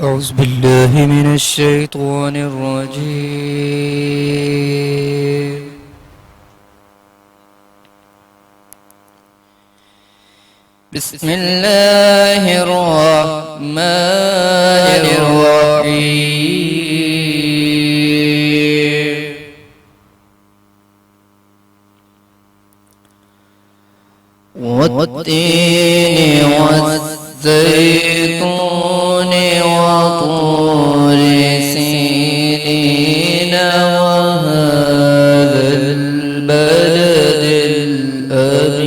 أعوذ بالله من الشيطان الرجيم. بسم الله الرحمن الرحيم. والتين والزيتون وطور سينين وهذا البلد الأمين.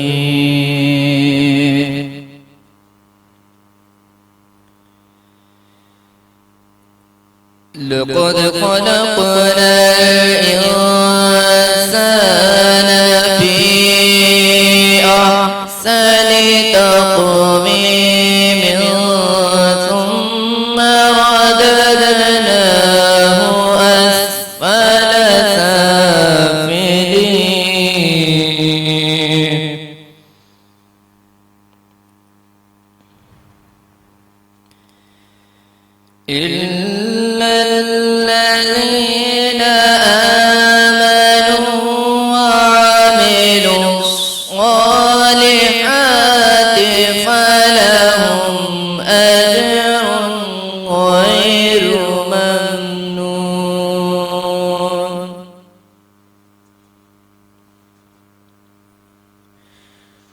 لقد خلقنا الإنسان في أحسن تقويم ثم رددناه أسفل سافلين. إلا الذين آمنوا وعملوا الصالحات فلهم أجر غير ممنون.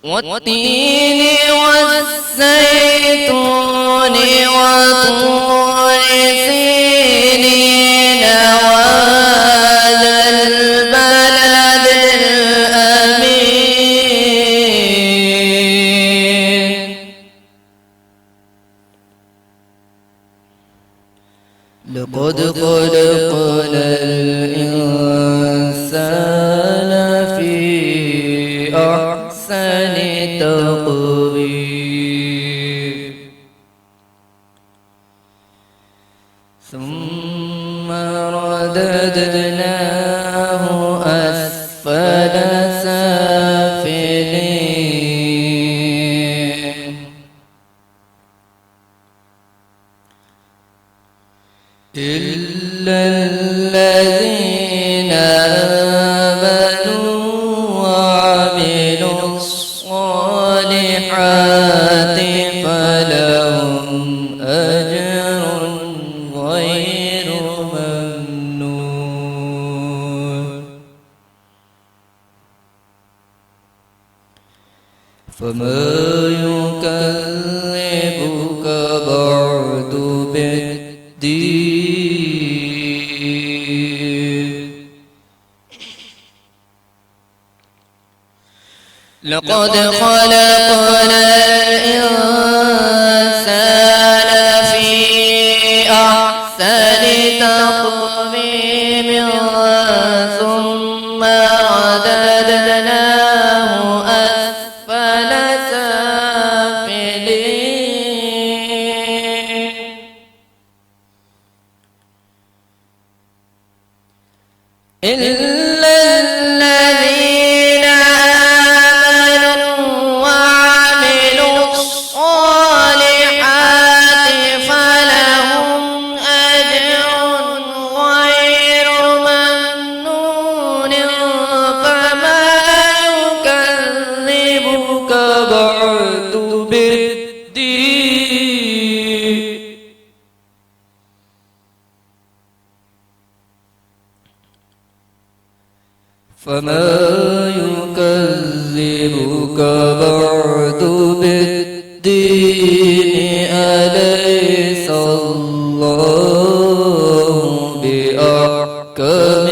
والتين والزيتون وطور سينين وهذا البلد الأمين. لقد خلقنا الإنسان في أحسن تقويم ثم رددناه أسفل سافلين. إلا الذين آمنوا وعملوا الصالحات فلهم أجر غير ممنون. فما يكذبك بعد بالدين. لقد خلقنا الإنسان في أحسن تقويم ثم رددناه أسفل سافلين. إلا الذين آمنوا وعملوا الصالحات فلهم أجر غير ممنون. فما يكذبك بعد بالدين. فما يكذبك بعد بالدين. أليس الله بأحكم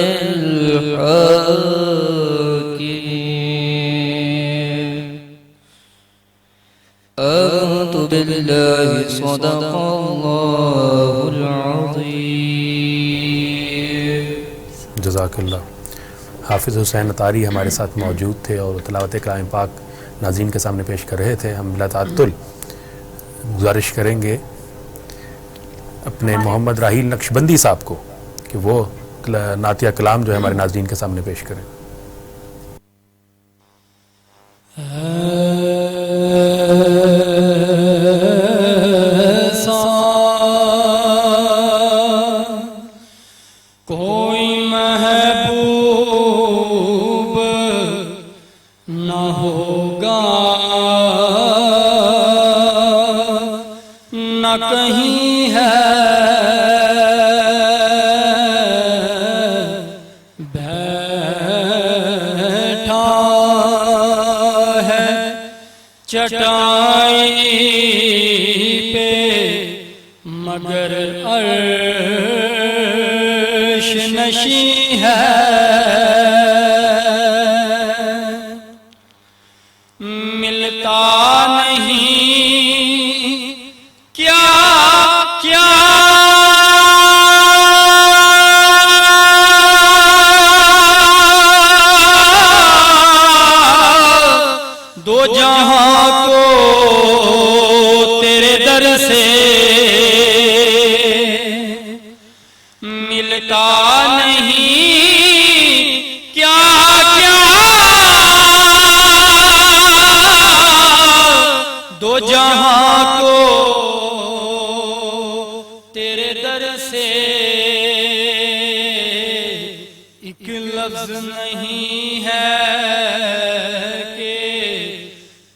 الحاكمين. آمنت بالله صدق الله العظيم. جزاک اللہ. حافظ حسین اطاری ہمارے ساتھ موجود تھے اور تلاوت کلام پاک ناظرین کے سامنے پیش کر رہے تھے. ہم بلا تعطل گزارش کریں گے اپنے محمد راحیل نقشبندی صاحب کو کہ وہ نعتیہ کلام جو ہے ہمارے ناظرین کے سامنے پیش کریں. کوئی محبوب نہ ہوگا نہ کہیں ہے بیٹھا ہے چٹائی پہ مگر عرش نشیں ہے. ملتا نہیں کیا کیا دو جہاں کو تیرے در سے ملتا نہیں کیا کیا دو جہاں کو تیرے در سے ایک لفظ نہیں ہے کہ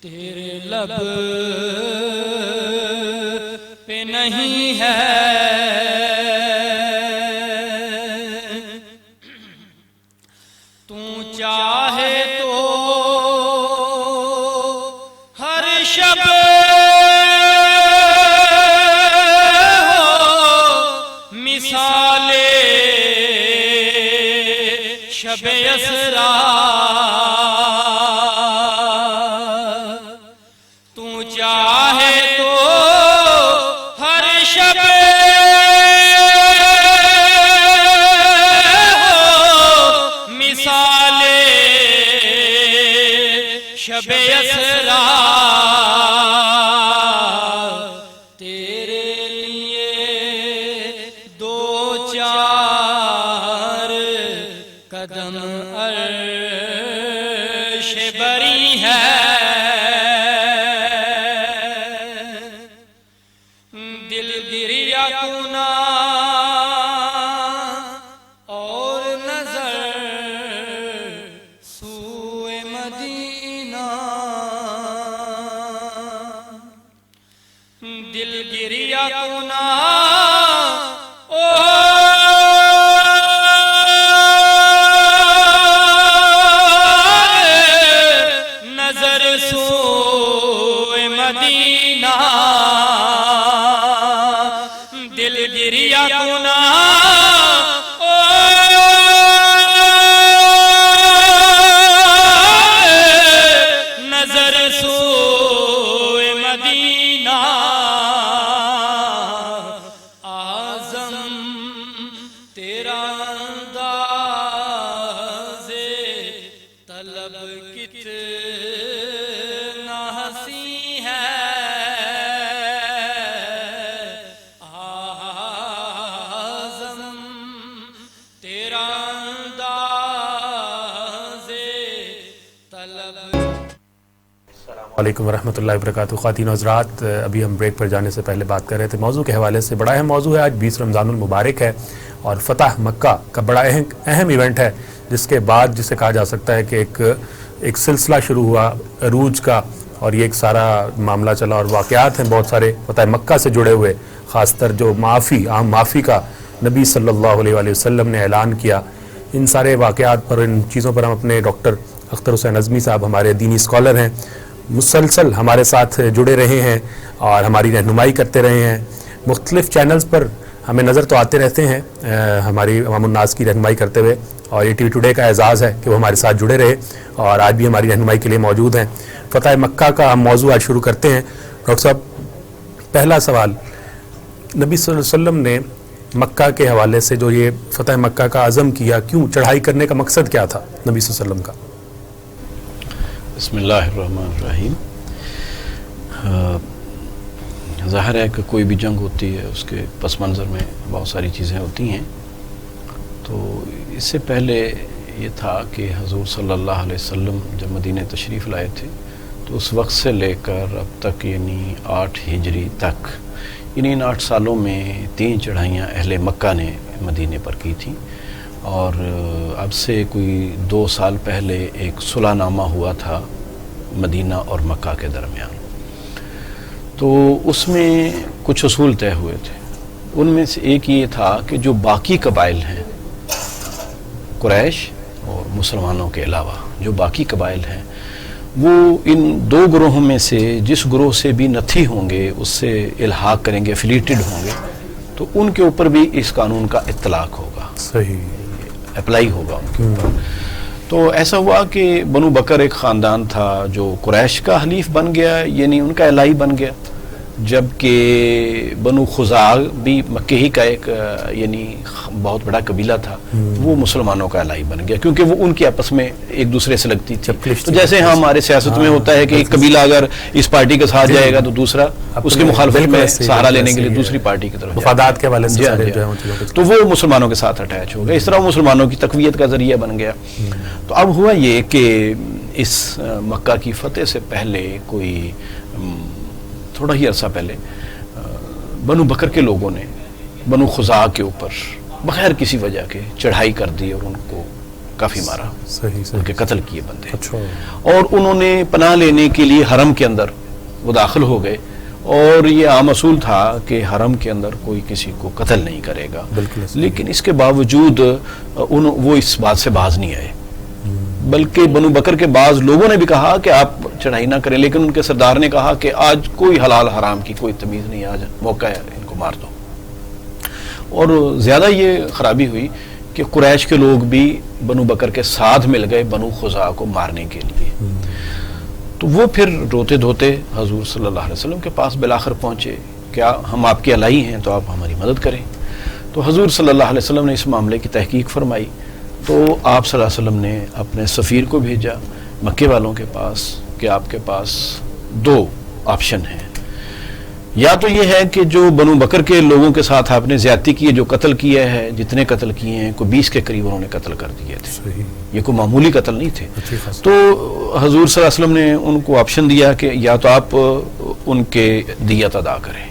تیرے لب پہ نہیں ہے. چاہے تو ہر شب ہو مثال شب اسرا. تو چاہے تو ہر شب شب اسرا تیرے لیے دو چار قدم عرش بری ہے. دل گریا کنا اور نظر سوئے مدینہ. دل گریا کنا نظر سوئے مدینہ. دل گریا کنا نظر سوئے مدینہ. اعظم تیرا انداز طلب کتنا حسین ہے. اعظم تیرا انداز طلب. السلام علیکم ورحمۃ اللہ وبرکاتہ. خواتین و حضرات، ابھی ہم بریک پر جانے سے پہلے بات کر رہے تھے موضوع کے حوالے سے. بڑا اہم موضوع ہے. آج 20 رمضان المبارک ہے اور فتح مکہ کا بڑا اہم ایونٹ ہے، جس کے بعد جسے کہا جا سکتا ہے کہ ایک سلسلہ شروع ہوا عروج کا، اور یہ ایک سارا معاملہ چلا اور واقعات ہیں بہت سارے فتح مکہ سے جڑے ہوئے، خاص تر جو عام معافی کا نبی صلی اللہ علیہ وآلہ وسلم نے اعلان کیا. ان سارے واقعات پر، ان چیزوں پر ہم اپنے ڈاکٹر اختر حسین ازمی صاحب ہمارے دینی اسکالر ہیں، مسلسل ہمارے ساتھ جڑے رہے ہیں اور ہماری رہنمائی کرتے رہے ہیں. مختلف چینلز پر ہمیں نظر تو آتے رہتے ہیں ہماری عوام الناس کی رہنمائی کرتے ہوئے، اور یہ ٹی وی ٹوڈے کا اعزاز ہے کہ وہ ہمارے ساتھ جڑے رہے اور آج بھی ہماری رہنمائی کے لیے موجود ہیں. فتح مکہ کا ہم موضوع آج شروع کرتے ہیں. ڈاکٹر صاحب، پہلا سوال، نبی صلی اللہ علیہ وسلم نے مکہ کے حوالے سے جو یہ فتح مکہ کا عزم کیا، کیوں چڑھائی کرنے کا مقصد کیا تھا نبی صلی اللہ علیہ وسلم کا؟ بسم اللہ الرحمن الرحیم. ظاہر ہے کہ کوئی بھی جنگ ہوتی ہے اس کے پس منظر میں بہت ساری چیزیں ہوتی ہیں. تو اس سے پہلے یہ تھا کہ حضور صلی اللہ علیہ وسلم جب مدینہ تشریف لائے تھے تو اس وقت سے لے کر اب تک یعنی 8 ہجری تک، یعنی ان 8 سالوں میں 3 چڑھائیاں اہل مکہ نے مدینہ پر کی تھیں. اور اب سے کوئی 2 سال پہلے ایک صلح نامہ ہوا تھا مدینہ اور مکہ کے درمیان. تو اس میں کچھ اصول طے ہوئے تھے. ان میں سے ایک یہ تھا کہ جو باقی قبائل ہیں، قریش اور مسلمانوں کے علاوہ جو باقی قبائل ہیں، وہ ان 2 گروہوں میں سے جس گروہ سے بھی نتھی ہوں گے، اس سے الحاق کریں گے، افیلیٹڈ ہوں گے، تو ان کے اوپر بھی اس قانون کا اطلاق ہوگا، صحیح اپلائی ہوگا ان کے اوپر. تو ایسا ہوا کہ بنو بکر ایک خاندان تھا جو قریش کا حلیف بن گیا، یعنی ان کا الہی بن گیا، جبکہ بنو خزاع بھی مکہ ہی کا ایک یعنی بہت بڑا قبیلہ تھا، وہ مسلمانوں کا الہی بن گیا، کیونکہ وہ ان کی آپس میں ایک دوسرے سے لگتی تھی. تو جیسے ہمارے سیاست میں ہوتا ہے کہ ایک قبیلہ اگر اس پارٹی کے ساتھ جائے گا تو دوسرا اس کے مخالفت میں سہارا لینے کے لیے دوسری پارٹی کی طرف مفادات کے حوالے سے تو وہ مسلمانوں کے ساتھ اٹیچ ہو گئے. اس طرح مسلمانوں کی تقویت کا ذریعہ بن گیا. تو اب ہوا یہ کہ اس مکہ کی فتح سے پہلے کوئی تھوڑا ہی عرصہ پہلے بنو بکر کے لوگوں نے بنو خزاع کے اوپر بغیر کسی وجہ کے چڑھائی کر دی اور ان کو کافی مارا، ان کے قتل کیے بندے. اور انہوں نے پناہ لینے کے لیے حرم کے اندر وہ داخل ہو گئے، اور یہ عام اصول تھا کہ حرم کے اندر کوئی کسی کو قتل نہیں کرے گا. لیکن اس کے باوجود وہ اس بات سے باز نہیں آئے، بلکہ بنو بکر کے بعض لوگوں نے بھی کہا کہ آپ چڑھائی نہ کریں، لیکن ان کے سردار نے کہا کہ آج کوئی حلال حرام کی کوئی تمیز نہیں، آج موقع ہے، ان کو مار دو. اور زیادہ یہ خرابی ہوئی کہ قریش کے لوگ بھی بنو بکر کے ساتھ مل گئے بنو خزاع کو مارنے کے لیے. تو وہ پھر روتے دھوتے حضور صلی اللہ علیہ وسلم کے پاس بالآخر پہنچے، کیا ہم آپ کے الہی ہیں تو آپ ہماری مدد کریں. تو حضور صلی اللہ علیہ وسلم نے اس معاملے کی تحقیق فرمائی. تو آپ صلی اللہ علیہ وسلم نے اپنے سفیر کو بھیجا مکے والوں کے پاس کہ آپ کے پاس 2 آپشن ہیں، یا تو یہ ہے کہ جو بنو بکر کے لوگوں کے ساتھ آپ نے زیادتی کی ہے، جو قتل کیا ہے، جتنے قتل کیے ہیں کوئی 20 کے قریب انہوں نے قتل کر دیے تھے، یہ کوئی معمولی قتل نہیں تھے. تو حضور صلی اللہ علیہ وسلم نے ان کو آپشن دیا کہ یا تو آپ ان کے دیت ادا کریں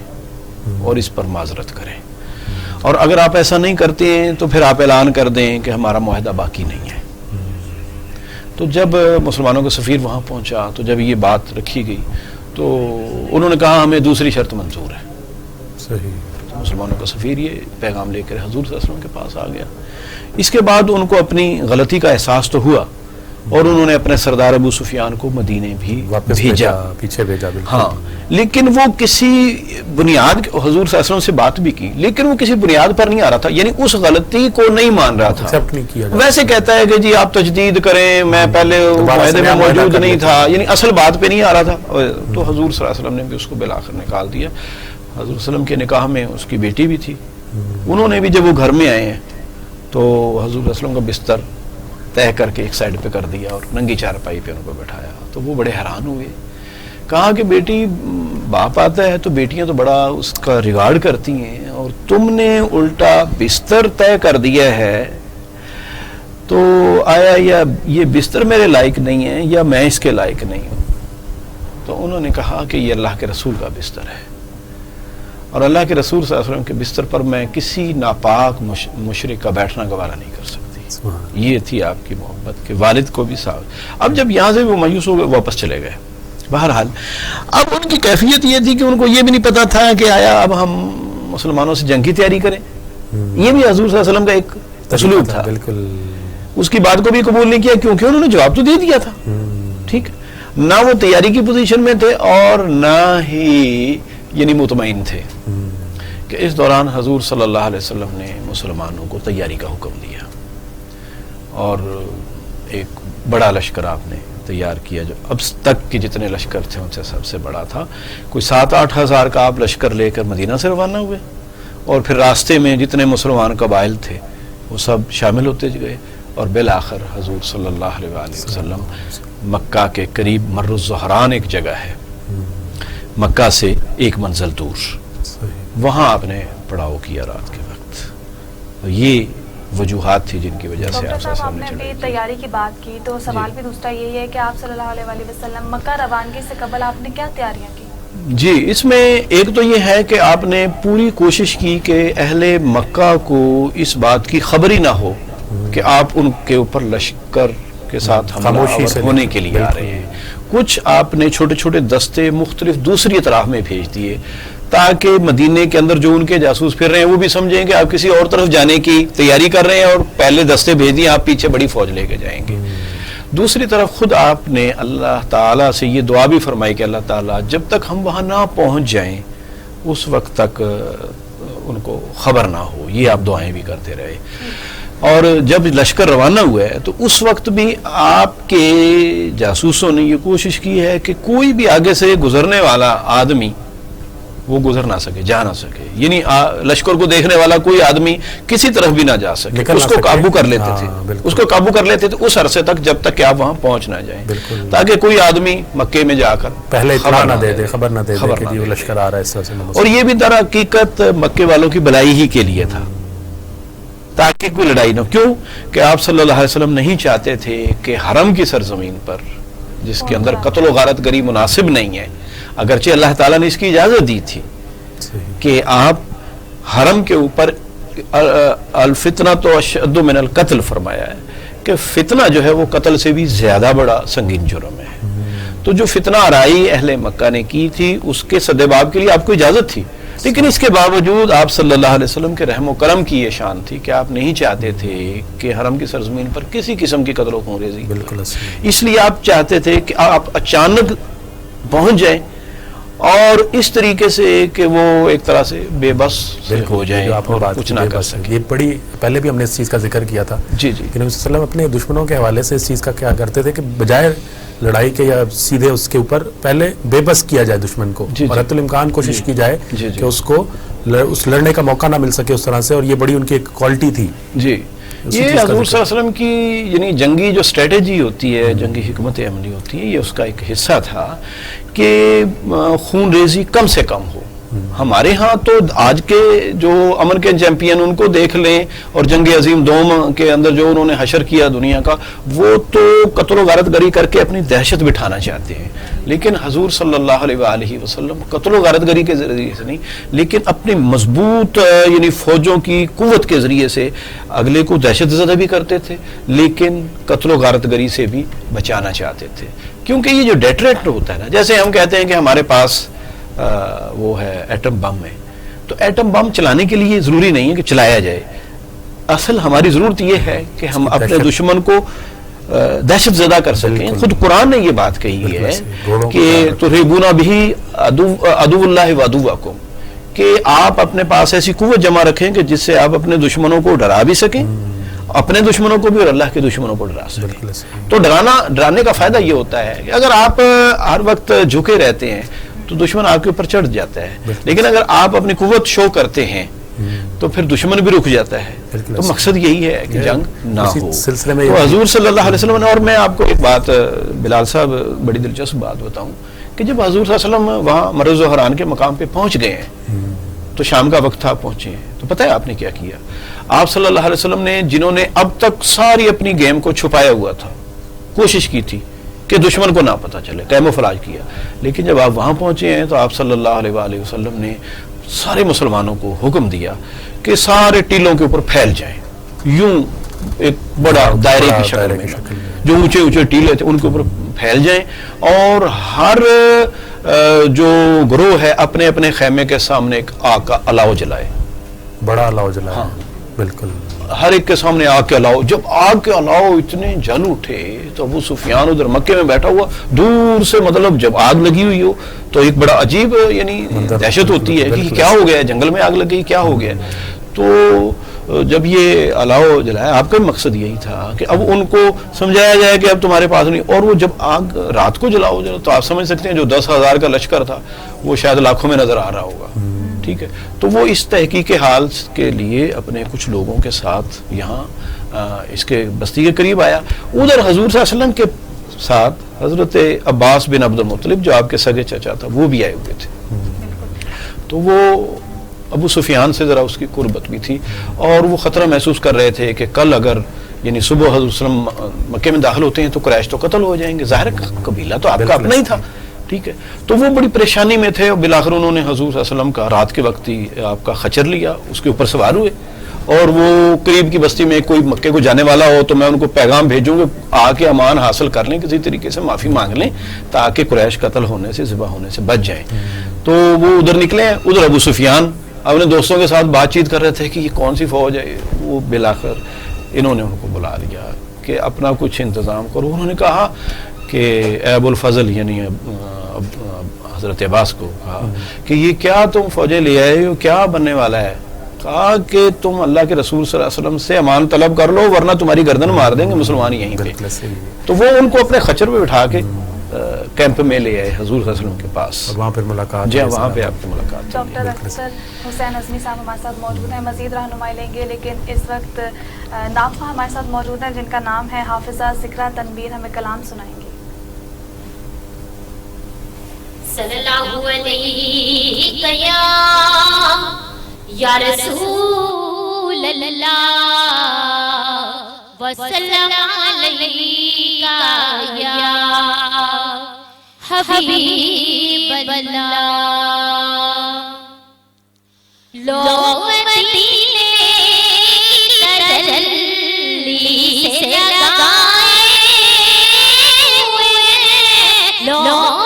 اور اس پر معذرت کریں، اور اگر آپ ایسا نہیں کرتے ہیں تو پھر آپ اعلان کر دیں کہ ہمارا معاہدہ باقی نہیں ہے. تو جب مسلمانوں کا سفیر وہاں پہنچا تو جب یہ بات رکھی گئی تو انہوں نے کہا ہمیں دوسری شرط منظور ہے. تو مسلمانوں کا سفیر یہ پیغام لے کر حضور صلی اللہ علیہ وسلم کے پاس آ گیا. اس کے بعد ان کو اپنی غلطی کا احساس تو ہوا، اور انہوں نے اپنے سردار ابو سفیان کو مدینے بھی بھیجا، پیچھے بھیجا. ہاں، لیکن وہ کسی بنیاد، حضور صلی اللہ علیہ وسلم سے بات بھی کی لیکن وہ کسی بنیاد پر نہیں آ رہا تھا، یعنی اس غلطی کو نہیں مان رہا تھا. ویسے کہتا ہے کہ جی آپ تجدید کریں، میں پہلے معاہدے میں موجود نہیں تھا، یعنی اصل بات پہ نہیں آ رہا تھا. تو حضور صلی اللہ علیہ وسلم نے بھی اس کو بالآخر نکال دیا. حضور صلی اللہ علیہ وسلم کے نکاح میں اس کی بیٹی بھی تھی. انہوں نے بھی جب وہ گھر میں آئے ہیں تو حضور صلی اللہ علیہ وسلم کا بستر طے کر کے ایک سائڈ پہ کر دیا اور ننگی چارپائی پہ ان کو بٹھایا. تو وہ بڑے حیران ہوئے، کہا کہ بیٹی باپ آتا ہے تو بیٹیاں تو بڑا اس کا ریگارڈ کرتی ہیں، اور تم نے الٹا بستر طے کر دیا ہے، تو آیا یا یہ بستر میرے لائق نہیں ہے یا میں اس کے لائق نہیں ہوں. تو انہوں نے کہا کہ یہ اللہ کے رسول کا بستر ہے، اور اللہ کے رسول صلی اللہ علیہ وسلم کے بستر پر میں کسی ناپاک مشرک کا بیٹھنا گوارا نہیں کر سکتی. یہ تھی آپ کی محبت، کے والد کو بھی صاحب. اب جب یہاں سے وہ مایوس ہو گئے واپس چلے گئے. بہرحال اب ان کی کیفیت یہ تھی کہ ان کو یہ بھی نہیں پتا تھا کہ آیا اب ہم مسلمانوں سے جنگ کی تیاری کریں. یہ بھی حضور صلی اللہ علیہ وسلم کا ایک اسلوب تھا. بالکل اس کی بات کو بھی قبول نہیں کیا کیونکہ انہوں نے جواب تو دے دیا تھا. ٹھیک، نہ وہ تیاری کی پوزیشن میں تھے اور نہ ہی یعنی مطمئن تھے. کہ اس دوران حضور صلی اللہ علیہ وسلم نے مسلمانوں کو تیاری کا حکم دیا، اور ایک بڑا لشکر آپ نے تیار کیا جو اب تک کے جتنے لشکر تھے ان سے سب سے بڑا تھا. کوئی 7-8 ہزار کا آپ لشکر لے کر مدینہ سے روانہ ہوئے، اور پھر راستے میں جتنے مسلمان قبائل تھے وہ سب شامل ہوتے گئے، اور بالآخر حضور صلی اللہ علیہ وآلہ وسلم مکہ کے قریب مر الزہران ایک جگہ ہے، مکہ سے ایک منزل دور، وہاں آپ نے پڑاؤ کیا رات کے وقت۔ یہ وجوہات تھی جن کی وجہ سے ڈاکٹر صاحب، آپ نے ابھی تیاری کی بات کی، تو سوال بھی دوسرا یہی ہے کہ آپ صلی اللہ علیہ وسلم مکہ روانگی سے قبل آپ نے کیا تیاریاں کی؟ جی، اس میں ایک تو یہ ہے کہ آپ نے پوری کوشش کی کہ اہل مکہ کو اس بات کی خبر ہی نہ ہو کہ آپ ان کے اوپر لشکر کے ساتھ حملہ آور ہونے کے لیے آ رہے ہیں۔ کچھ آپ نے چھوٹے چھوٹے دستے مختلف دوسری اطراف میں بھیج دیے تاکہ مدینے کے اندر جو ان کے جاسوس پھر رہے ہیں وہ بھی سمجھیں کہ آپ کسی اور طرف جانے کی تیاری کر رہے ہیں، اور پہلے دستے بھیج دیے، آپ پیچھے بڑی فوج لے کے جائیں گے۔ دوسری طرف خود آپ نے اللہ تعالیٰ سے یہ دعا بھی فرمائی کہ اللہ تعالیٰ جب تک ہم وہاں نہ پہنچ جائیں اس وقت تک ان کو خبر نہ ہو، یہ آپ دعائیں بھی کرتے رہے۔ اور جب لشکر روانہ ہوا ہے تو اس وقت بھی آپ کے جاسوسوں نے یہ کوشش کی ہے کہ کوئی بھی آگے سے گزرنے والا آدمی وہ گزر نہ سکے، جا نہ سکے، یعنی لشکر کو دیکھنے والا کوئی آدمی کسی طرف بھی نہ جا سکے، اس کو قابو کر لیتے تھے، اس کو قابو کر لیتے تھے اس عرصے تک جب تک کہ آپ وہاں پہنچ نہ جائیں، تاکہ کوئی آدمی مکے میں جا کر پہلے اطلاع نہ دے دے، خبر نہ دے دے کہ یہ لشکر آ رہا ہے اس طرح سے۔ اور یہ بھی در حقیقت مکے والوں کی بلائی ہی کے لیے تھا، تاکہ کوئی لڑائی نہ، کیوں کہ آپ صلی اللہ علیہ وسلم نہیں چاہتے تھے کہ حرم کی سرزمین پر جس کے اندر قتل و غارت گری مناسب نہیں ہے، اگرچہ اللہ تعالیٰ نے اس کی اجازت دی تھی کہ آپ حرم کے اوپر الفتنہ تو اشد من القتل فرمایا ہے کہ فتنہ جو ہے وہ قتل سے بھی زیادہ بڑا سنگین جرم ہے۔ تو جو فتنہ آرائی اہل مکہ نے کی تھی اس کے سدباب کے لیے آپ کو اجازت تھی، لیکن اس کے باوجود آپ صلی اللہ علیہ وسلم کے رحم و کرم کی یہ شان تھی کہ آپ نہیں چاہتے تھے کہ حرم کی سرزمین پر کسی قسم کی قتل و خونریزی، اس لیے آپ چاہتے تھے کہ آپ اچانک پہنچ جائیں اور اس طریقے سے کہ وہ ایک طرح سے بے بس ہو جائیں اور کچھ نہ کر سکیں۔ یہ بڑی پہلے بھی ہم نے اس چیز کا ذکر کیا تھا جی جی کہ نبی صلی اللہ علیہ وسلم اپنے دشمنوں کے حوالے سے اس چیز کا کیا کرتے تھے کہ بجائے لڑائی کے یا سیدھے اس کے اوپر پہلے بے بس کیا جائے دشمن کو، اور حتی الامکان کوشش کی جائے کہ اس کو اس لڑنے کا موقع نہ مل سکے اس طرح سے، اور یہ بڑی ان کی ایک کوالٹی تھی۔ جی، یہ حضور صلی اللہ علیہ وسلم کی یعنی جنگی جو اسٹریٹجی ہوتی ہے، جنگی حکمت عملی ہوتی ہے، یہ اس کا ایک حصہ تھا کہ خون ریزی کم سے کم ہو۔ ہمارے ہاں تو آج کے جو امن کے چیمپئن ان کو دیکھ لیں، اور جنگ عظیم دوم کے اندر جو انہوں نے حشر کیا دنیا کا، وہ تو قتل و غارت گری کر کے اپنی دہشت بٹھانا چاہتے ہیں، لیکن حضور صلی اللہ علیہ وآلہ وسلم قتل و غارت گری کے ذریعے سے نہیں، لیکن اپنی مضبوط یعنی فوجوں کی قوت کے ذریعے سے اگلے کو دہشت زدہ بھی کرتے تھے، لیکن قتل و غارت گری سے بھی بچانا چاہتے تھے، کیونکہ یہ جو ڈیٹریٹ ہوتا ہے نا، جیسے ہم کہتے ہیں کہ ہمارے پاس وہ ہے ایٹم بم ہے، تو ایٹم بم چلانے کے لیے ضروری نہیں ہے کہ چلایا جائے، اصل ہماری ضرورت یہ ہے کہ ہم اپنے دشمن کو دہشت زدہ کر سکیں۔ خود قرآن نے یہ بات کہی ہے کہ ترہبون بہ عدو اللہ وعدوکم، کہ آپ اپنے پاس ایسی قوت جمع رکھیں کہ جس سے آپ اپنے دشمنوں کو ڈرا بھی سکیں، اپنے دشمنوں کو بھی اور اللہ کے دشمنوں کو ڈرا سکیں۔ تو ڈرانے کا فائدہ یہ ہوتا ہے کہ اگر آپ ہر وقت جھکے رہتے ہیں تو دشمن آپ کے اوپر چڑھ جاتا ہے، لیکن اگر آپ اپنی قوت شو کرتے ہیں تو پھر دشمن بھی رک جاتا ہے۔ تو مقصد یہی ہے کہ جنگ نہ ہو۔ تو حضور صلی اللہ علیہ وسلم نے، اور میں آپ کو ایک بات بلال صاحب بڑی دلچسپ بات بتاؤں کہ جب حضور صلی اللہ علیہ وسلم وہاں مر الزہران کے مقام پہ پہنچ گئے ہیں تو شام کا وقت تھا، پہنچے ہیں، تو پتہ ہے آپ نے کیا کیا؟ آپ صلی اللہ علیہ وسلم نے، جنہوں نے اب تک ساری اپنی گیم کو چھپایا ہوا تھا، کوشش کی تھی کہ دشمن کو نہ پتہ چلے، کیموفلاج کیا، لیکن جب آپ وہاں پہنچے ہیں تو آپ صلی اللہ علیہ وآلہ وسلم نے سارے مسلمانوں کو حکم دیا کہ سارے ٹیلوں کے اوپر پھیل جائیں، یوں ایک بڑا دائرے کی شکل میں، جو اونچے اونچے ٹیلے تھے ان کے اوپر پھیل جائیں، اور ہر جو گروہ ہے اپنے اپنے خیمے کے سامنے ایک آگ کا الاؤ جلائے، بڑا الاؤ جلائے، بالکل ہر ایک کے سامنے آگ کے الاؤ۔ جب آگ کے الاؤ اتنے جل اٹھے تو ابو سفیان ادھر مکے میں بیٹھا ہوا، دور سے مطلب جب آگ لگی ہوئی ہو تو ایک بڑا عجیب یعنی دہشت ہوتی ہے کہ کیا ہو گیا، جنگل میں آگ لگ گئی، کیا ہو گیا۔ تو جب یہ الاؤ جلایا، آپ کا مقصد یہی تھا کہ اب ان کو سمجھایا جائے کہ اب تمہارے پاس نہیں، اور وہ جب آگ رات کو جلاؤ تو آپ سمجھ سکتے ہیں جو 10,000 کا لشکر تھا وہ شاید لاکھوں میں نظر آ رہا ہوگا، ٹھیک ہے. تو وہ اس تحقیق حال کے لیے اپنے کچھ لوگوں کے ساتھ یہاں اس کے بستی کے قریب آیا. ادھر حضور صلی اللہ علیہ وسلم کے ساتھ حضرت عباس بن عبد المطلب جو آپ کے سگے چچا تھا وہ بھی آئے ہوئے تھے. تو وہ ابو سفیان سے ذرا اس کی قربت بھی تھی اور وہ خطرہ محسوس کر رہے تھے کہ کل اگر یعنی صبح حضور صلی اللہ علیہ وسلم مکے میں داخل ہوتے ہیں تو قریش تو قتل ہو جائیں گے. ظاہر قبیلہ تو آپ کا اپنا ہی تھا. ٹھیک ہے. تو وہ بڑی پریشانی میں تھے اور بالآخر انہوں نے حضور صلی اللہ علیہ وسلم کا رات کے وقت ہی آپ کا خچر لیا, اس کے اوپر سوار ہوئے اور وہ قریب کی بستی میں کوئی مکے کو جانے والا ہو تو میں ان کو پیغام بھیجوں گا آ کے امان حاصل کر لیں, کسی طریقے سے معافی مانگ لیں تاکہ قریش قتل ہونے سے ذبح ہونے سے بچ جائیں. تو وہ ادھر نکلے ہیں. ادھر ابو سفیان اپنے دوستوں کے ساتھ بات چیت کر رہے تھے کہ یہ کون سی فوج ہے. وہ بالآخر انہوں نے ان کو بلا لیا کہ اپنا کچھ انتظام کرو. انہوں نے کہا کہ اے ابو الفضل یعنی حضرت عباس کو کہا کہ یہ کیا تم فوجیں لے آئے ہو, کیا بننے والا ہے؟ کہا کہ تم اللہ کے رسول صلی اللہ علیہ وسلم سے امان طلب کر لو ورنہ تمہاری گردن مار دیں گے مسلمان یہیں پہ. تو وہ ان کو اپنے خچر پہ بٹھا کے کیمپ میں لے آئے حضور صلی اللہ علیہ وسلم کے پاس. وہاں پھر ملاقات. جی وہاں پہ آپ کی ملاقات. ڈاکٹر اختر حسین ازمی صاحب ہمارے ساتھ موجود ہیں, مزید رہنمائی لیں گے, لیکن اس وقت نافع ہمارے ساتھ موجود ہیں جن کا نام ہے حافظہ ذکرہ تنویر, ہمیں کلام سنائیں گے. صلی اللہ علیہ یا رسول اللہ وسلم علیکہ یا حبیب اللہ. لوگ مدینے تجلی سے لگائے ہوئے, لوگ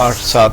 8-7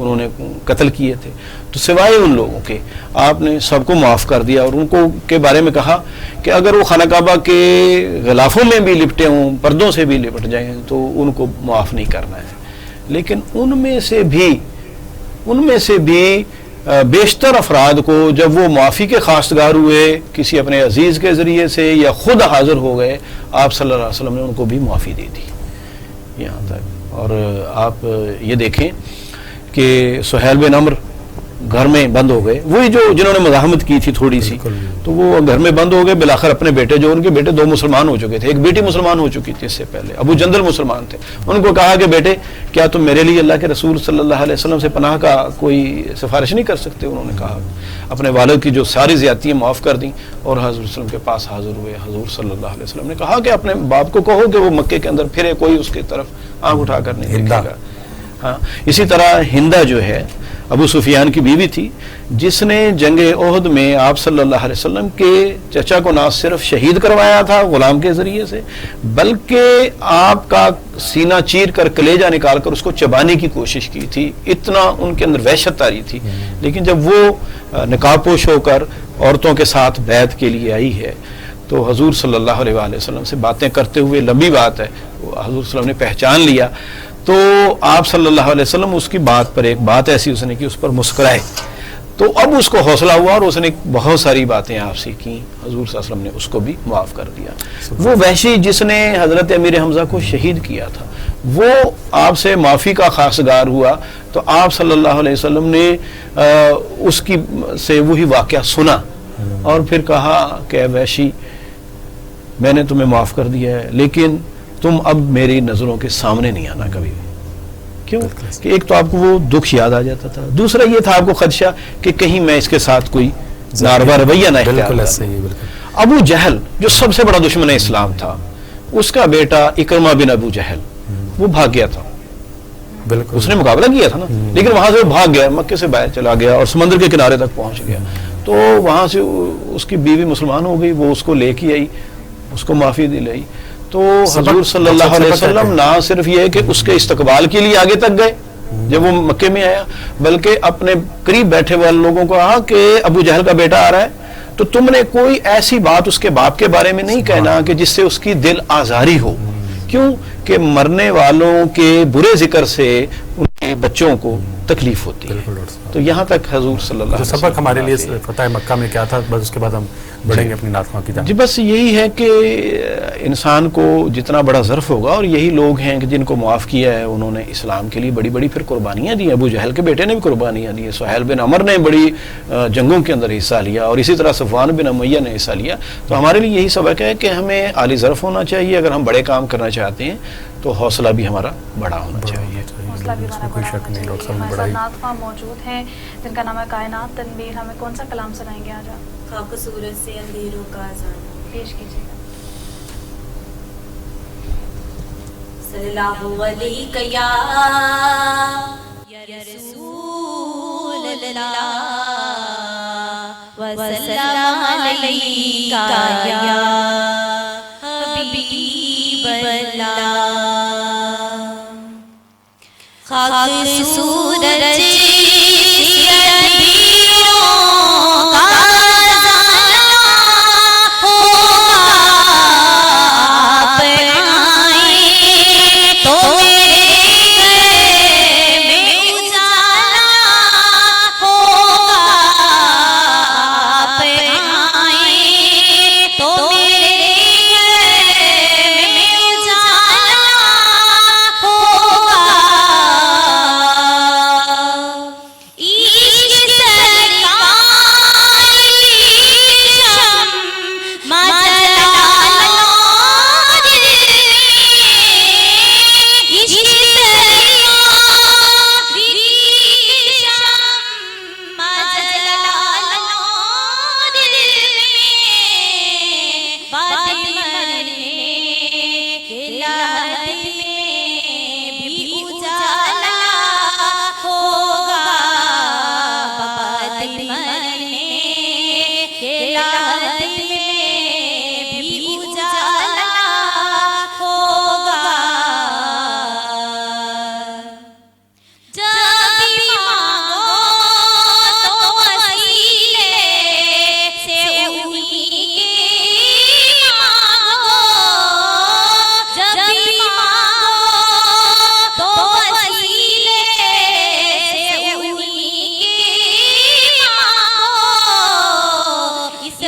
انہوں نے قتل کیے تھے، تو سوائے ان لوگوں کے آپ نے سب کو معاف کر دیا اور ان کو کے بارے میں کہا کہ اگر وہ خانہ کعبہ کے غلافوں میں بھی لپٹے ہوں، پردوں سے بھی لپٹ جائیں تو ان کو معاف نہیں کرنا ہے. لیکن ان میں سے بھی بیشتر افراد کو جب وہ معافی کے خواستگار ہوئے کسی اپنے عزیز کے ذریعے سے یا خود حاضر ہو گئے، آپ صلی اللہ علیہ وسلم نے ان کو بھی معافی دے دی یہاں تک. اور آپ یہ دیکھیں کہ سہیل بن عمر گھر میں بند ہو گئے، وہی جنہوں نے مزاحمت کی تھی تھوڑی سی، تو وہ گھر میں بند ہو گئے. بالآخر اپنے بیٹے، جو ان کے بیٹے 2 مسلمان ہو چکے تھے، ایک بیٹی مسلمان ہو چکی تھی اس سے پہلے، ابو جندل مسلمان تھے، ان کو کہا کہ بیٹے کیا تم میرے لیے اللہ کے رسول صلی اللہ علیہ وسلم سے پناہ کا کوئی سفارش نہیں کر سکتے؟ انہوں نے کہا، اپنے والد کی جو ساری زیادتیاں معاف کر دیں اور حضور وسلم کے پاس حاضر ہوئے. حضور صلی اللہ علیہ وسلم نے کہا کہ اپنے باپ کو کہو کہ وہ مکے کے اندر پھرے، کوئی اس کی طرف آنکھ اٹھا کر نہیں دیکھے گا. ہاں، اسی طرح ہندہ جو ہے ابو سفیان کی بیوی تھی، جس نے جنگ احد میں آپ صلی اللہ علیہ وسلم کے چچا کو نہ صرف شہید کروایا تھا غلام کے ذریعے سے، بلکہ آپ کا سینہ چیر کر کلیجہ نکال کر اس کو چبانے کی کوشش کی تھی. اتنا ان کے اندر وحشت تاری تھی. لیکن جب وہ نقاب پوش ہو کر عورتوں کے ساتھ بیعت کے لیے آئی ہے تو حضور صلی اللہ علیہ وآلہ وسلم سے باتیں کرتے ہوئے، لمبی بات ہے، حضور صلی اللہ علیہ وسلم نے پہچان لیا تو آپ صلی اللہ علیہ وسلم اس کی بات پر ایک بات ایسی اس نے کی، اس پر مسکرائے. تو اب اس کو حوصلہ ہوا اور اس نے بہت ساری باتیں آپ سے کی. حضور صلی اللہ علیہ وسلم نے اس کو بھی معاف کر دیا. وہ وحشی جس نے حضرت امیر حمزہ کو شہید کیا تھا، وہ آپ سے معافی کا خواستگار ہوا تو آپ صلی اللہ علیہ وسلم نے اس کی سے وہی واقعہ سنا اور پھر کہا کہ وحشی میں نے تمہیں معاف کر دیا ہے، لیکن تم اب میری نظروں کے سامنے نہیں آنا کبھی. کیوں کہ ایک تو آپ کو وہ دکھ یاد آ جاتا تھا، دوسرا یہ تھا آپ کو خدشہ کہ کہیں میں اس کے ساتھ کوئی ناروا رویہ نہ اختیار کروں. ابو جہل جو سب سے بڑا دشمن اسلام تھا، اس کا بیٹا اکرمہ بن ابو جہل وہ بھاگ گیا تھا. اس نے مقابلہ کیا تھا نا، لیکن وہاں سے بھاگ گیا، مکے سے باہر چلا گیا اور سمندر کے کنارے تک پہنچ گیا. تو وہاں سے اس کی بیوی مسلمان ہو گئی، وہ اس کو لے کے آئی، اس کو معافی دلائی. تو حضور صلی اللہ علیہ وسلم نہ صرف یہ کہ اس کے استقبال کے لیے آگے تک گئے جب وہ مکے میں آیا، بلکہ اپنے قریب بیٹھے والے لوگوں کو کہا کہ ابو جہل کا بیٹا آ رہا ہے تو تم نے کوئی ایسی بات اس کے باپ کے بارے میں نہیں کہنا کہ جس سے اس کی دل آزاری ہو. کیوں کہ مرنے والوں کے برے ذکر سے ان کے بچوں کو تکلیف ہوتی ہے. تو یہاں تک حضور صلی اللہ علیہ وسلم سبق ہمارے لیے فتح مکہ میں کیا تھا، بس اس کے بعد ہم بڑھیں گے اپنی نعت خواں کی جانب. جی بس یہی ہے کہ انسان کو جتنا بڑا ظرف ہوگا، اور یہی لوگ ہیں کہ جن کو معاف کیا ہے انہوں نے اسلام کے لیے بڑی بڑی پھر قربانیاں دی. ابو جہل کے بیٹے نے بھی قربانیاں دی، سہیل بن عمر نے بڑی جنگوں کے اندر حصہ لیا، اور اسی طرح صفوان بن امیہ نے حصہ لیا. تو ہمارے لیے یہی سبق ہے کہ ہمیں عالی ظرف ہونا چاہیے. اگر ہم بڑے کام کرنا چاہتے ہیں تو حوصلہ بھی ہمارا بڑا ہونا چاہیے. کوئی شک نہیں. ڈاکٹر صاحب نے بڑا ہی نعت خواں موجود ہیں جن کا نام ہے کائنات تنویر. ہمیں کون سا کلام سنائیں گے آج آپ؟ خاک سورج سے اندھیروں کا اذان. پیش کیجیے. صلی اللہ علیہ یا رسول اللہ وسلم علیہ یا حبیب اللہ. خاک سورج